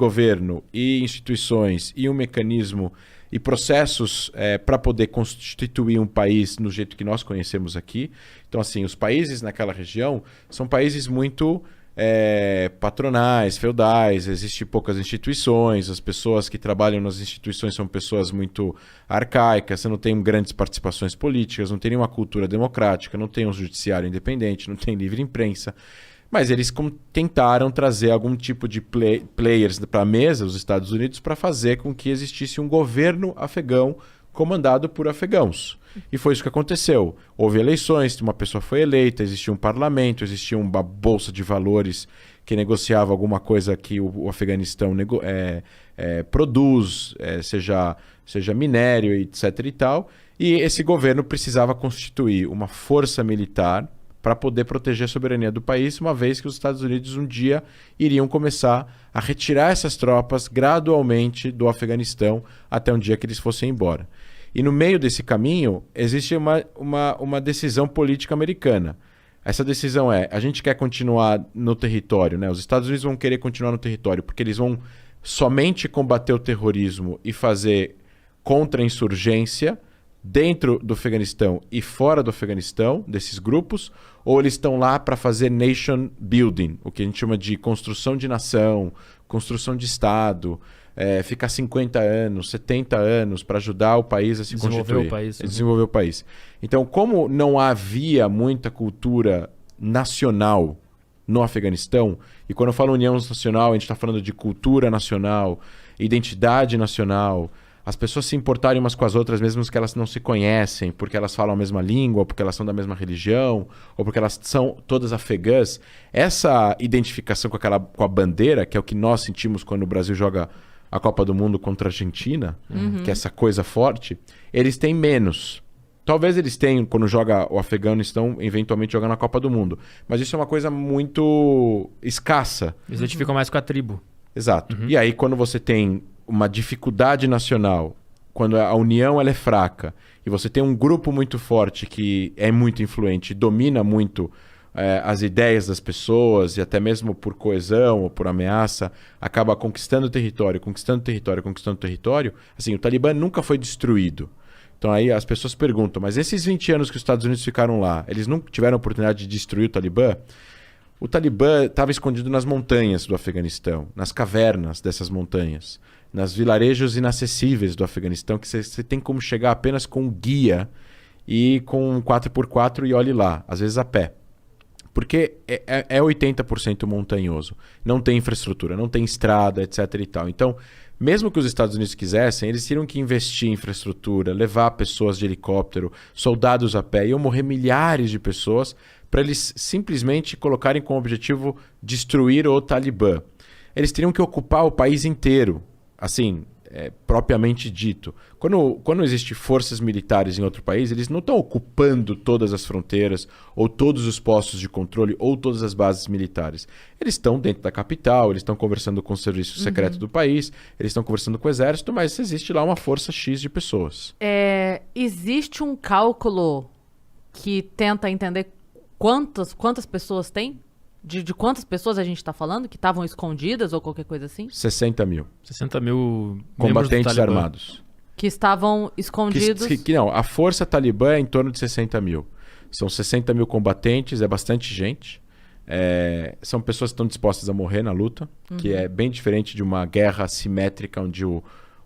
governo e instituições e um mecanismo e processos para poder constituir um país no jeito que nós conhecemos aqui. Então, assim, os países naquela região são países muito patronais, feudais, existem poucas instituições, as pessoas que trabalham nas instituições são pessoas muito arcaicas, você não tem grandes participações políticas, não tem nenhuma cultura democrática, não tem um judiciário independente, não tem livre imprensa. Mas eles tentaram trazer algum tipo de players para a mesa, os Estados Unidos, para fazer com que existisse um governo afegão comandado por afegãos. E foi isso que aconteceu. Houve eleições, uma pessoa foi eleita, existia um parlamento, existia uma bolsa de valores que negociava alguma coisa que o Afeganistão produz, seja minério, etc. e tal. E esse governo precisava constituir uma força militar para poder proteger a soberania do país, uma vez que os Estados Unidos um dia iriam começar a retirar essas tropas gradualmente do Afeganistão até um dia que eles fossem embora. E no meio desse caminho existe uma decisão política americana. Essa decisão a gente quer continuar no território, né? Os Estados Unidos vão querer continuar no território porque eles vão somente combater o terrorismo e fazer contra-insurgência dentro do Afeganistão e fora do Afeganistão, desses grupos, ou eles estão lá para fazer nation building, o que a gente chama de construção de nação, construção de Estado, ficar 50 anos, 70 anos para ajudar o país a se constituir. Desenvolver o país. Então, como não havia muita cultura nacional no Afeganistão, e quando eu falo união nacional, a gente está falando de cultura nacional, identidade nacional, as pessoas se importarem umas com as outras, mesmo que elas não se conhecem, porque elas falam a mesma língua, ou porque elas são da mesma religião, ou porque elas são todas afegãs. Essa identificação com a bandeira, que é o que nós sentimos quando o Brasil joga a Copa do Mundo contra a Argentina, que é essa coisa forte, eles têm menos. Talvez eles tenham, quando joga o Afeganistão, eventualmente jogando a Copa do Mundo. Mas isso é uma coisa muito escassa. Eles identificam mais com a tribo. Exato. E aí, quando você tem uma dificuldade nacional, quando a união ela é fraca e você tem um grupo muito forte que é muito influente, domina muito as ideias das pessoas e até mesmo por coesão ou por ameaça, acaba conquistando território, assim, o Talibã nunca foi destruído. Então aí as pessoas perguntam, mas esses 20 anos que os Estados Unidos ficaram lá, eles não tiveram a oportunidade de destruir o Talibã? O Talibã estava escondido nas montanhas do Afeganistão, nas cavernas dessas montanhas, nas vilarejos inacessíveis do Afeganistão, que você tem como chegar apenas com um guia e com um 4x4 e olhe lá, às vezes a pé. Porque é 80% montanhoso. Não tem infraestrutura, não tem estrada, etc. e tal. Então, mesmo que os Estados Unidos quisessem, eles teriam que investir em infraestrutura, levar pessoas de helicóptero, soldados a pé. Iam morrer milhares de pessoas para eles simplesmente colocarem como objetivo destruir o Talibã. Eles teriam que ocupar o país inteiro, assim, propriamente dito. Quando existem forças militares em outro país, eles não estão ocupando todas as fronteiras, ou todos os postos de controle, ou todas as bases militares. Eles estão dentro da capital, eles estão conversando com o serviço secreto do país, eles estão conversando com o exército, mas existe lá uma força X de pessoas. Existe um cálculo que tenta entender quantas pessoas tem? De quantas pessoas a gente está falando que estavam escondidas ou qualquer coisa assim? 60 mil. 60 mil combatentes armados. Que estavam escondidos. Não, a força talibã é em torno de 60 mil. São 60 mil combatentes, é bastante gente. São pessoas que estão dispostas a morrer na luta, que é bem diferente de uma guerra assimétrica onde o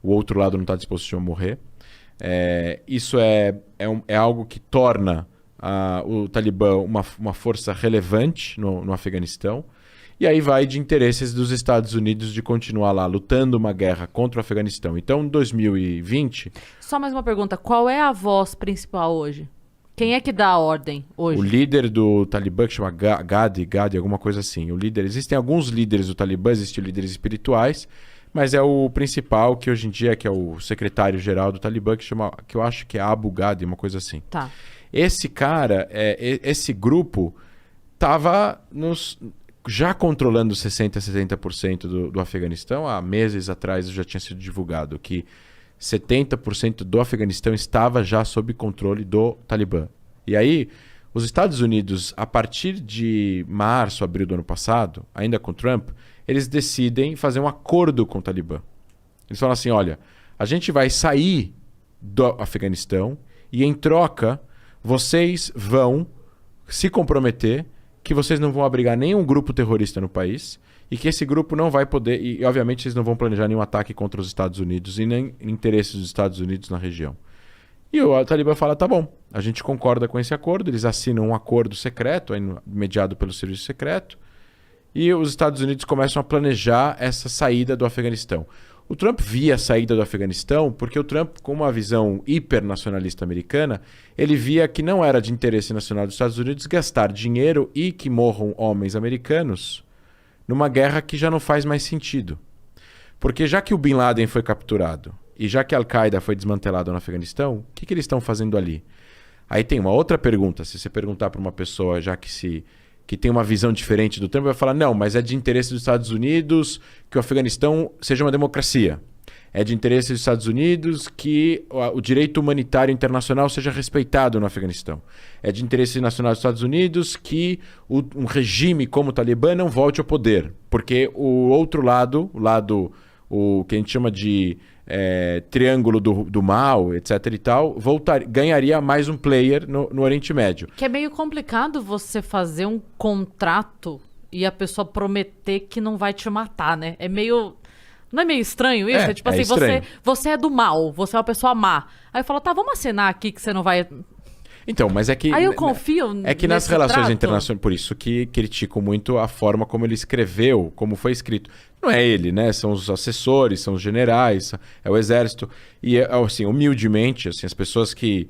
outro lado não está disposto a morrer. Isso é algo que torna o Talibã uma força relevante no Afeganistão. E aí vai de interesses dos Estados Unidos de continuar lá lutando uma guerra contra o Afeganistão. Então, em 2020... Só mais uma pergunta. Qual é a voz principal hoje? Quem é que dá a ordem hoje? O líder do Talibã, que chama Gadi, alguma coisa assim. Existem alguns líderes do Talibã, existem líderes espirituais, mas é o principal, que hoje em dia que é o secretário-geral do Talibã, que eu acho que é Abu Gadi, uma coisa assim. Tá. Esse cara, esse grupo, estava já controlando 60% a 70% do Afeganistão. Há meses atrás já tinha sido divulgado que 70% do Afeganistão estava já sob controle do Talibã. E aí, os Estados Unidos, a partir de março, abril do ano passado, ainda com Trump, eles decidem fazer um acordo com o Talibã. Eles falam assim, olha, a gente vai sair do Afeganistão e em troca vocês vão se comprometer que vocês não vão abrigar nenhum grupo terrorista no país e que esse grupo não vai poder... E, obviamente, eles não vão planejar nenhum ataque contra os Estados Unidos e nem interesses dos Estados Unidos na região. E o Talibã fala, tá bom, a gente concorda com esse acordo, eles assinam um acordo secreto, mediado pelo serviço secreto, e os Estados Unidos começam a planejar essa saída do Afeganistão. O Trump via a saída do Afeganistão porque o Trump, com uma visão hipernacionalista americana, ele via que não era de interesse nacional dos Estados Unidos gastar dinheiro e que morram homens americanos numa guerra que já não faz mais sentido. Porque já que o Bin Laden foi capturado e já que a Al-Qaeda foi desmantelada no Afeganistão, o que eles estão fazendo ali? Aí tem uma outra pergunta. Se você perguntar para uma pessoa que tem uma visão diferente do Trump, vai falar, não, mas é de interesse dos Estados Unidos que o Afeganistão seja uma democracia. É de interesse dos Estados Unidos que o direito humanitário internacional seja respeitado no Afeganistão. É de interesse nacional dos Estados Unidos que um regime como o Talibã não volte ao poder. Porque o outro lado, o que a gente chama de triângulo do mal, etc e tal, ganharia mais um player no Oriente Médio. Que é meio complicado você fazer um contrato e a pessoa prometer que não vai te matar, né? Não é meio estranho isso? É tipo assim, estranho. você é do mal, você é uma pessoa má. Aí fala, tá, vamos assinar aqui que você não vai... Então, mas é que... Aí eu confio É que nas relações trato. internacionais, por isso que critico muito a forma como ele escreveu, como foi escrito. Não é ele, né? São os assessores, são os generais, é o exército. E, assim, humildemente, assim, as pessoas que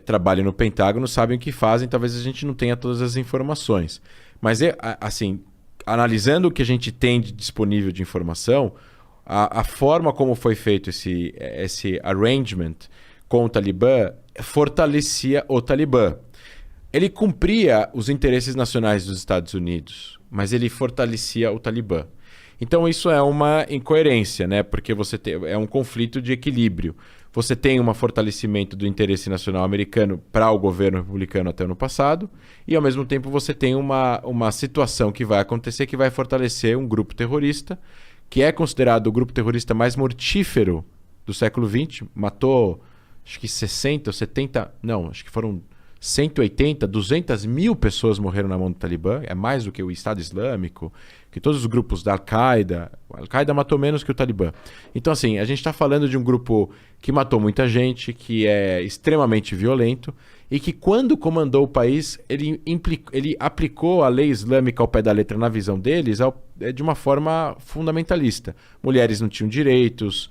trabalham no Pentágono sabem o que fazem, talvez a gente não tenha todas as informações. Mas, assim, analisando o que a gente tem disponível de informação, a forma como foi feito esse arrangement com o Talibã fortalecia o Talibã. Ele cumpria os interesses nacionais dos Estados Unidos, mas ele fortalecia o Talibã. Então isso é uma incoerência, né? Porque é um conflito de equilíbrio. Você tem um fortalecimento do interesse nacional americano para o governo republicano até o ano passado, e ao mesmo tempo você tem uma situação que vai acontecer que vai fortalecer um grupo terrorista, que é considerado o grupo terrorista mais mortífero do século XX, matou acho que 60 ou 70, não, acho que foram 180, 200 mil pessoas morreram na mão do Talibã, é mais do que o Estado Islâmico, que todos os grupos da Al-Qaeda. A Al-Qaeda matou menos que o Talibã. Então, assim, a gente está falando de um grupo que matou muita gente, que é extremamente violento e que, quando comandou o país, ele aplicou a lei islâmica ao pé da letra, na visão deles, de uma forma fundamentalista. Mulheres não tinham direitos,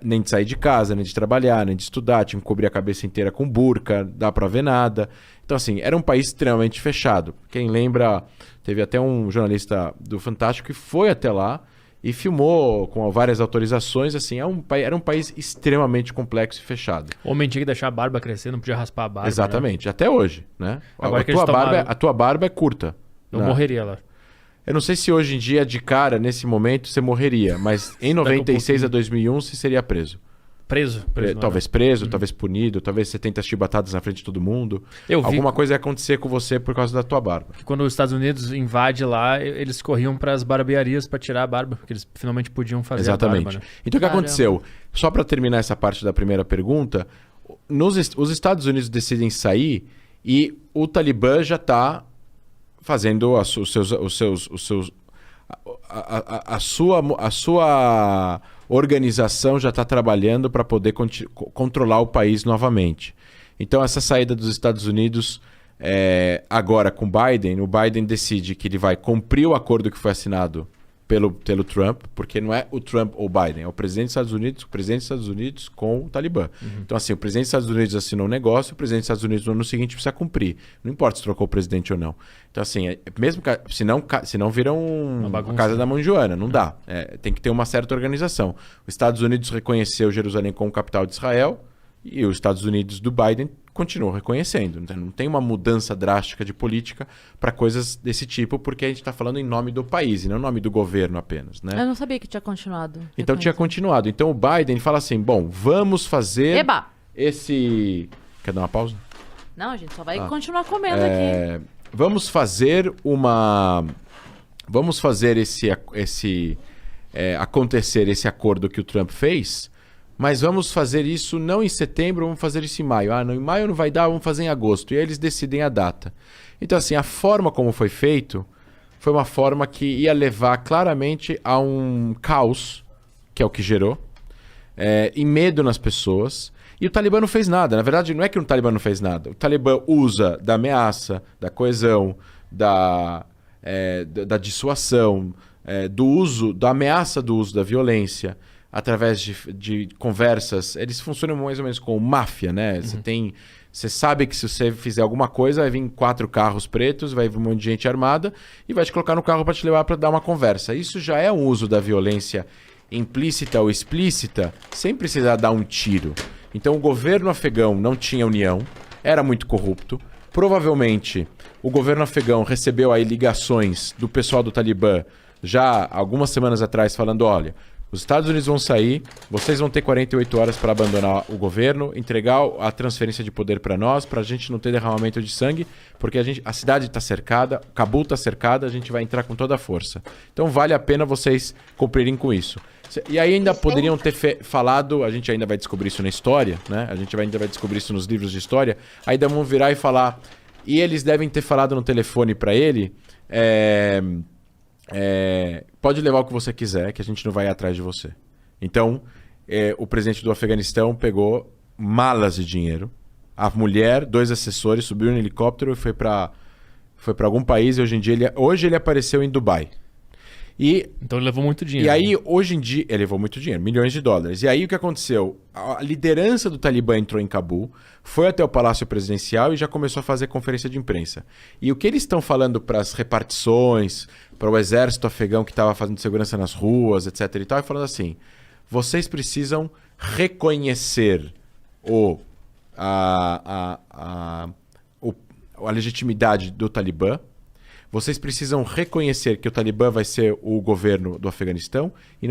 nem de sair de casa, nem de trabalhar, nem de estudar, tinham que cobrir a cabeça inteira com burca, dá pra ver nada. Então, assim, era um país extremamente fechado. Quem lembra, teve até um jornalista do Fantástico que foi até lá e filmou com várias autorizações, assim, era um país extremamente complexo e fechado. O homem tinha que deixar a barba crescer, não podia raspar a barba. Exatamente, né? Até hoje, né? Agora A tua barba é curta. Eu morreria lá. Eu não sei se hoje em dia, de cara, nesse momento, você morreria, mas em 96 a 2001 você seria preso. Preso talvez preso, talvez punido, talvez você tenta chibatadas na frente de todo mundo. Alguma coisa ia acontecer com você por causa da tua barba. Quando os Estados Unidos invade lá, eles corriam para as barbearias para tirar a barba, porque eles finalmente podiam fazer Exatamente. a barba. Né? Então o que aconteceu? Só para terminar essa parte da primeira pergunta, os Estados Unidos decidem sair e o Talibã já está fazendo a sua organização, já está trabalhando para poder controlar o país novamente. Então essa saída dos Estados Unidos, agora com o Biden decide que ele vai cumprir o acordo que foi assinado pelo Trump, porque não é o Trump ou o Biden, é o presidente dos Estados Unidos com o Talibã. Então, assim, o presidente dos Estados Unidos assinou um negócio, o presidente dos Estados Unidos no ano seguinte precisa cumprir. Não importa se trocou o presidente ou não. Então, assim, mesmo senão vira uma casa da mãe Joana, não dá. Tem que ter uma certa organização. Os Estados Unidos reconheceu Jerusalém como capital de Israel e os Estados Unidos do Biden continuam reconhecendo. Então, não tem uma mudança drástica de política para coisas desse tipo, porque a gente está falando em nome do país e não em nome do governo apenas, né? Eu não sabia que tinha continuado. Então tinha continuado. Então o Biden fala assim, bom, vamos fazer esse... Quer dar uma pausa? Não, a gente só vai continuar comendo aqui. Vamos fazer vamos fazer acontecer esse acordo que o Trump fez, mas vamos fazer isso não em setembro, vamos fazer isso em maio. Ah, não, em maio não vai dar, vamos fazer em agosto. E aí eles decidem a data. Então, assim, a forma como foi feito foi uma forma que ia levar claramente a um caos, que é o que gerou, e medo nas pessoas. E o Talibã não fez nada. Na verdade, não é que o Talibã não fez nada. O Talibã usa da ameaça, da coesão, da dissuasão, da ameaça do uso da violência, através de conversas. Eles funcionam mais ou menos como máfia, né? Você sabe que se você fizer alguma coisa, vai vir 4 carros pretos, vai vir um monte de gente armada e vai te colocar no carro para te levar para dar uma conversa. Isso já é um uso da violência implícita ou explícita, sem precisar dar um tiro. Então o governo afegão não tinha união, era muito corrupto. Provavelmente o governo afegão recebeu aí ligações do pessoal do Talibã já algumas semanas atrás falando, olha, os Estados Unidos vão sair, vocês vão ter 48 horas para abandonar o governo, entregar a transferência de poder para nós, para a gente não ter derramamento de sangue, porque a cidade está cercada, Cabul está cercada, a gente vai entrar com toda a força. Então vale a pena vocês cumprirem com isso. E aí ainda poderiam ter falado, a gente ainda vai descobrir isso na história, né? A gente ainda vai descobrir isso nos livros de história, ainda vão virar e falar, e eles devem ter falado no telefone para ele, pode levar o que você quiser, que a gente não vai atrás de você. Então, o presidente do Afeganistão pegou malas de dinheiro, a mulher, 2 assessores, subiu no helicóptero e foi para algum país e hoje ele apareceu em Dubai. Então ele levou muito dinheiro. E aí, hoje em dia, ele levou muito dinheiro, milhões de dólares. E aí o que aconteceu? A liderança do Talibã entrou em Cabul, foi até o Palácio Presidencial e já começou a fazer conferência de imprensa. E o que eles estão falando para as repartições, para o exército afegão que estava fazendo segurança nas ruas, etc. e tal, é falando assim, vocês precisam reconhecer a legitimidade do Talibã. Vocês precisam reconhecer que o Talibã vai ser o governo do Afeganistão e